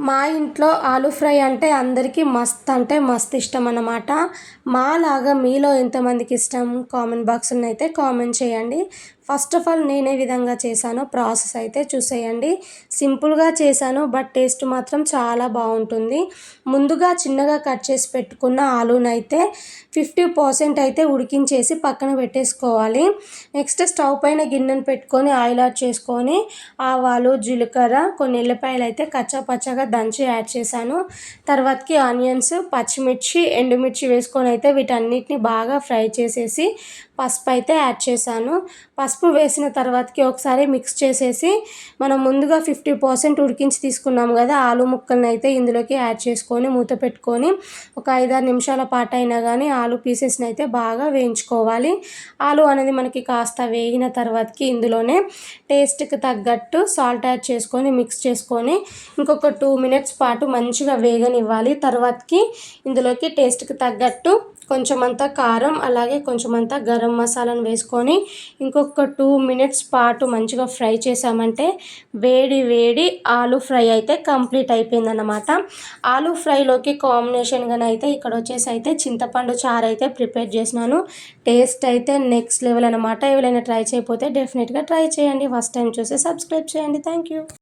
మా ఇంట్లో ఆలు ఫ్రై అంటే అందరికీ మస్త్ అంటే మస్త్ ఇష్టం అన్నమాట. మాలాగా మీలో ఎంతమందికి ఇష్టం కామెంట్ బాక్స్‌లో అయితే కామెంట్ చేయండి. ఫస్ట్ ఆఫ్ ఆల్ నేను ఏ విధంగా చేశానో ప్రాసెస్ అయితే చూసేయండి. సింపుల్‌గా చేశాను బట్ టేస్ట్ మాత్రం చాలా బాగుంటుంది. ముందుగా చిన్నగా కట్ చేసి పెట్టుకున్న ఆలూనైతే 50% అయితే ఉడికించేసి పక్కన పెట్టేసుకోవాలి. నెక్స్ట్ స్టవ్ పైన గిన్నెను పెట్టుకొని ఆయిల్ యాడ్ చేసుకొని ఆవాలు, జీలకర్ర, కొన్ని ఎల్లిపాయలు అయితే కచ్చా పచ్చాగా దంచి యాడ్ చేశాను. తర్వాతకి ఆనియన్స్, పచ్చిమిర్చి, ఎండుమిర్చి వేసుకొని అయితే వీటన్నిటిని బాగా ఫ్రై చేసేసి పసుపు అయితే యాడ్ చేశాను. పసుపు వేసిన తర్వాతకి ఒకసారి మిక్స్ చేసేసి మనం ముందుగా 50% ఉడికించి తీసుకున్నాం కదా ఆలు ముక్కలను అయితే ఇందులోకి యాడ్ చేసుకొని మూత పెట్టుకొని ఒక 5-6 నిమిషాల పాటు అయినా కానీ ఆలు పీసెస్ని అయితే బాగా వేయించుకోవాలి. ఆలు అనేది మనకి కాస్త వేగిన తర్వాతకి ఇందులోనే టేస్ట్కి తగ్గట్టు సాల్ట్ యాడ్ చేసుకొని మిక్స్ చేసుకొని ఇంకొక 2 మినిట్స్ పాటు మంచిగా వేగనివ్వాలి. తర్వాతకి ఇందులోకి టేస్ట్కి తగ్గట్టు కొంచెమంతా కారం అలాగే కొంచెమంతా గరం మసాలాను వేసుకొని ఇంకొక 2 మినిట్స్ పాటు మంచిగా ఫ్రై చేసామంటే వేడి వేడి ఆలు ఫ్రై అయితే కంప్లీట్ అయిపోయిందన్నమాట. ఆలు ఫ్రైలోకి కాంబినేషన్గా అయితే ఇక్కడ వచ్చేసి అయితే చింతపండు చారు అయితే ప్రిపేర్ చేసినాను. టేస్ట్ అయితే నెక్స్ట్ లెవెల్ అనమాట. ఎవరైనా ట్రై చేయకపోతే డెఫినెట్గా ట్రై చేయండి. ఫస్ట్ టైం చూసి సబ్స్క్రైబ్ చేయండి. Thank you.